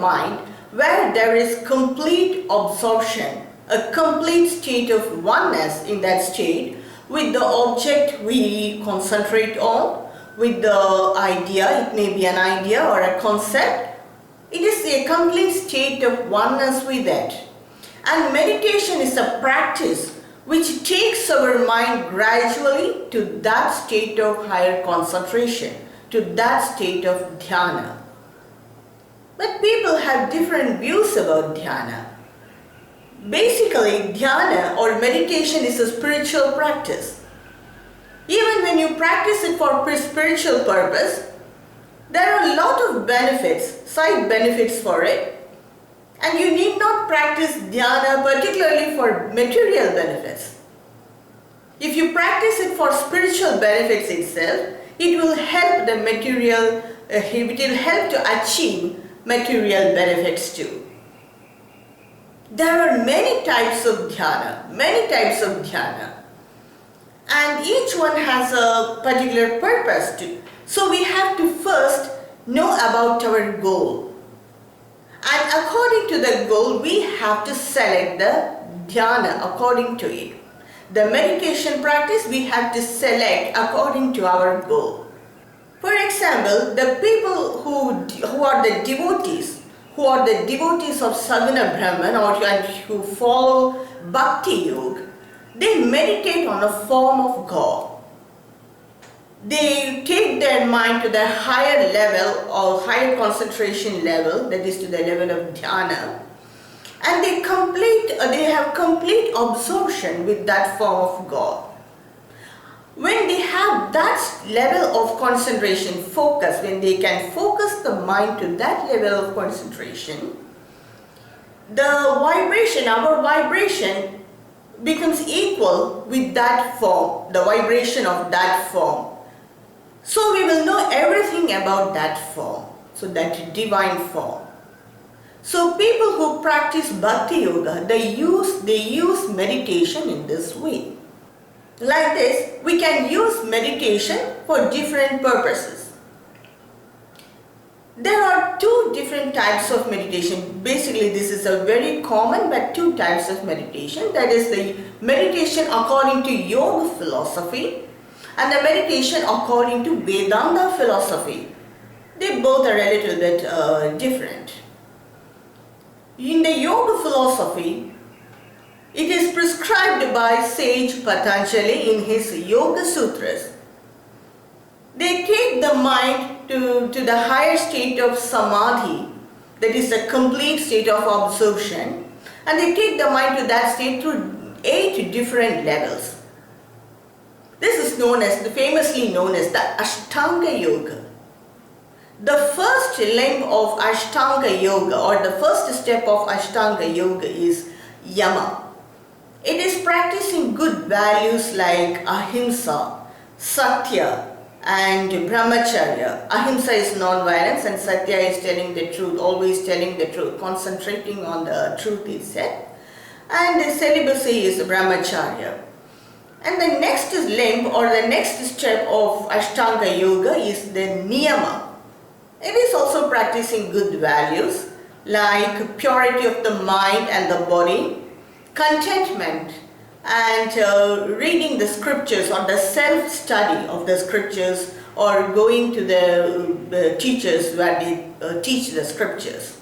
mind where there is complete absorption, a complete state of oneness in that state with the object we concentrate on, with the idea, it may be an idea or a concept. It is a complete state of oneness with it. And meditation is a practice which takes our mind gradually to that state of higher concentration, to that state of dhyana. But people have different views about dhyana. Basically, dhyana or meditation is a spiritual practice. Even when you practice it for spiritual purpose, there are a lot of benefits, side benefits for it. And you need not practice dhyana particularly for material benefits. If you practice it for spiritual benefits itself, it will help the material, it will help to achieve material benefits too. There are many types of dhyana, and each one has a particular purpose too. So we have to first know about our goal. And according to the goal, we have to select the dhyana according to it. The meditation practice we have to select according to our goal. For example, the people who are the devotees of Saguna Brahman or who follow Bhakti Yoga, they meditate on a form of God. They take their mind to the higher level or higher concentration level, that is to the level of dhyana, and they have complete absorption with that form of God. When they have that level of concentration, focus, when they can focus the mind to that level of concentration, our vibration becomes equal with that form, the vibration of that form. So we will know everything about that form, so that divine form. So people who practice Bhakti Yoga, they use meditation in this way. Like this, we can use meditation for different purposes. There are two different types of meditation. Basically, this is a very common but two types of meditation. That is the meditation according to yoga philosophy and the meditation according to Vedanta philosophy. They both are a little bit different. In the yoga philosophy, it is prescribed by sage Patanjali in his Yoga Sutras. They take the mind to the higher state of samadhi, that is a complete state of absorption, and they take the mind to that state through 8 different levels. This is famously known as the Ashtanga Yoga. The first limb of Ashtanga Yoga or the first step of Ashtanga Yoga is Yama. It is practicing good values like Ahimsa, Satya and Brahmacharya. Ahimsa is non-violence and Satya is telling the truth, always telling the truth, concentrating on the truth is said. And the celibacy is Brahmacharya. And the next limb or the next step of Ashtanga Yoga is the Niyama. It is also practicing good values like purity of the mind and the body, contentment, and reading the scriptures or the self-study of the scriptures or going to the teachers where they teach the scriptures.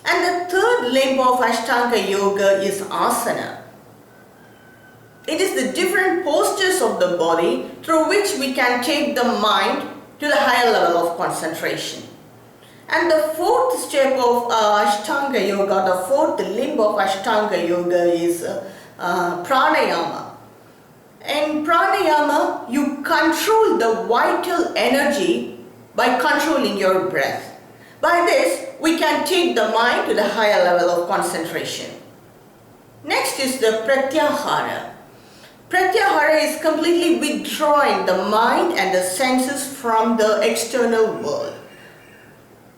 And the third limb of Ashtanga Yoga is asana. It is the different postures of the body through which we can take the mind to the higher level of concentration. And the fourth step of Ashtanga Yoga, the fourth limb of Ashtanga Yoga is pranayama. In pranayama, you control the vital energy by controlling your breath. By this, we can take the mind to the higher level of concentration. Next is the pratyahara. Pratyahara is completely withdrawing the mind and the senses from the external world.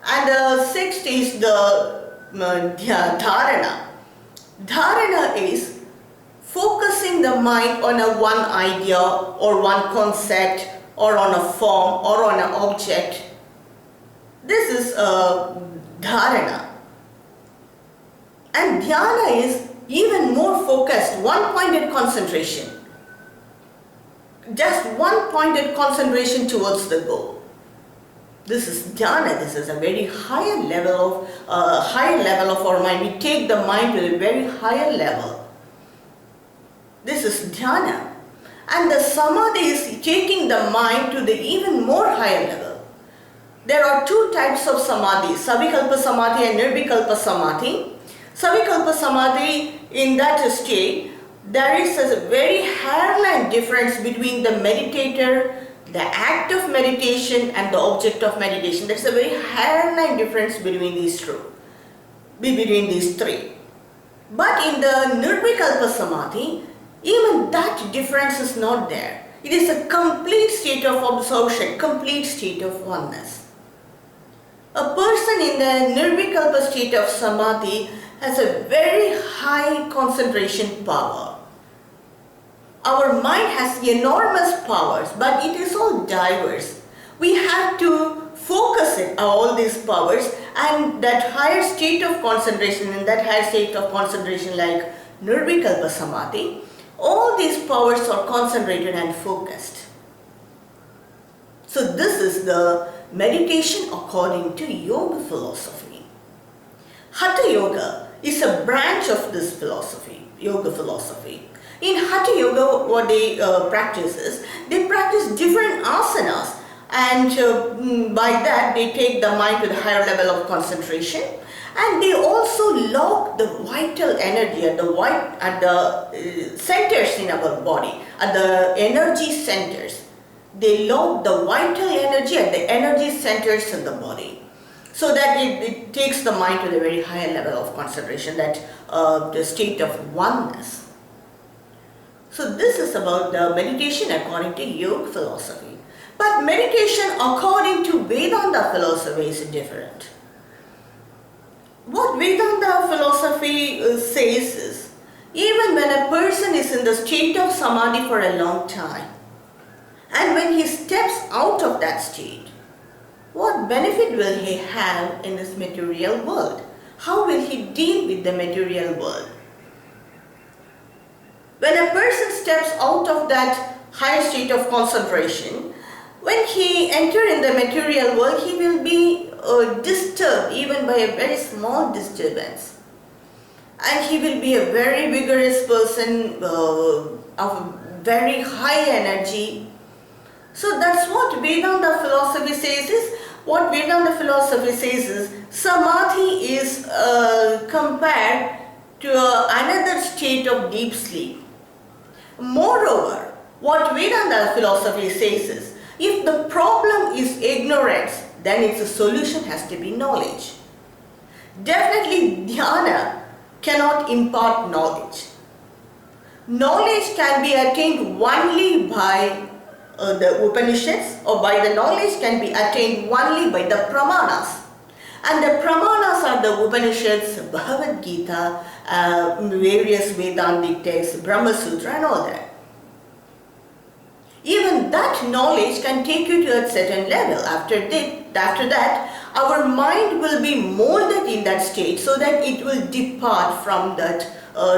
And the sixth is the dharana. Dharana is focusing the mind on one idea or one concept or on a form or on an object. This is dharana. And dhyana is even more focused, one-pointed concentration. Just one-pointed concentration towards the goal. This is dhyana. This is a very higher level of our mind. We take the mind to a very higher level. This is dhyana. And the samadhi is taking the mind to the even more higher level. There are two types of samadhi, savikalpa samadhi and nirvikalpa samadhi. Savikalpa samadhi, in that state, there is a very hairline difference between the meditator, the act of meditation and the object of meditation. There's a very hairline difference between these three. But in the nirvikalpa samadhi, even that difference is not there. It is a complete state of absorption, complete state of oneness. A person in the nirvikalpa state of samadhi has a very high concentration power. Our mind has enormous powers, but it is all diverse. We have to focus all these powers, and that higher state of concentration, like nirvikalpa samadhi, all these powers are concentrated and focused. So this is the meditation according to yoga philosophy. Hatha yoga is a branch of this philosophy, yoga philosophy. In Hatha yoga, what they practice is, they practice different asanas, and by that they take the mind to the higher level of concentration, and they also lock the vital energy at the centers in our body, at the energy centers. They lock the vital energy at the energy centers in the body, so that it takes the mind to the very higher level of concentration, that the state of oneness. So this is about the meditation according to yoga philosophy. But meditation according to Vedanta philosophy is different. What Vedanta philosophy says is, even when a person is in the state of samadhi for a long time, and when he steps out of that state, what benefit will he have in this material world? How will he deal with the material world? When a person steps out of that high state of concentration, when he enters in the material world, he will be disturbed even by a very small disturbance. And he will be a very vigorous person of very high energy. So that's what Vedanta philosophy says is, samadhi is compared to another state of deep sleep. Moreover, what Vedanta philosophy says is, if the problem is ignorance, then its solution has to be knowledge. Definitely, dhyana cannot impart knowledge. Knowledge can be attained only by the Upanishads, or by the knowledge can be attained only by the Pramanas. And the Pramanas are the Upanishads, Bhagavad Gita, various Vedantic texts, Brahma Sutra and all that. Even that knowledge can take you to a certain level. After that, our mind will be molded in that state so that it will depart from that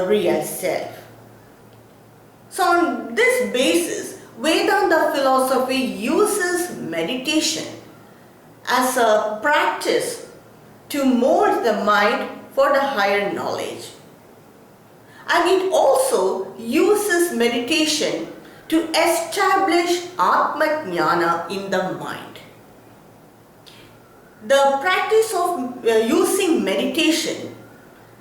real self. So on this basis, Vedanta philosophy uses meditation as a practice to mold the mind for the higher knowledge. And it also uses meditation to establish Atma Jnana in the mind. The practice of using meditation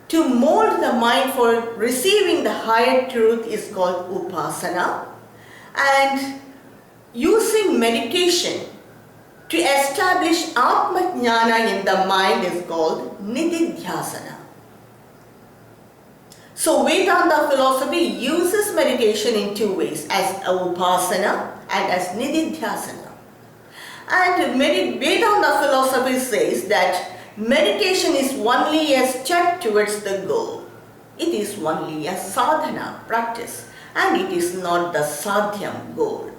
to mold the mind for receiving the higher truth is called Upasana, and using meditation to establish Atma Jnana in the mind is called Nididhyasana. So Vedanta philosophy uses meditation in two ways, as Upasana and as Nididhyasana. And Vedanta philosophy says that meditation is only a step towards the goal. It is only a sadhana practice, and it is not the sadhyam goal.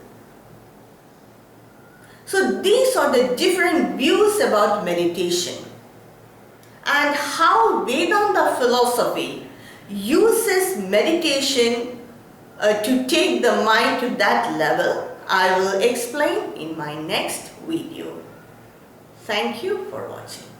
So these are the different views about meditation. and how Vedanta philosophy uses meditation to take the mind to that level, I will explain in my next video. Thank you for watching.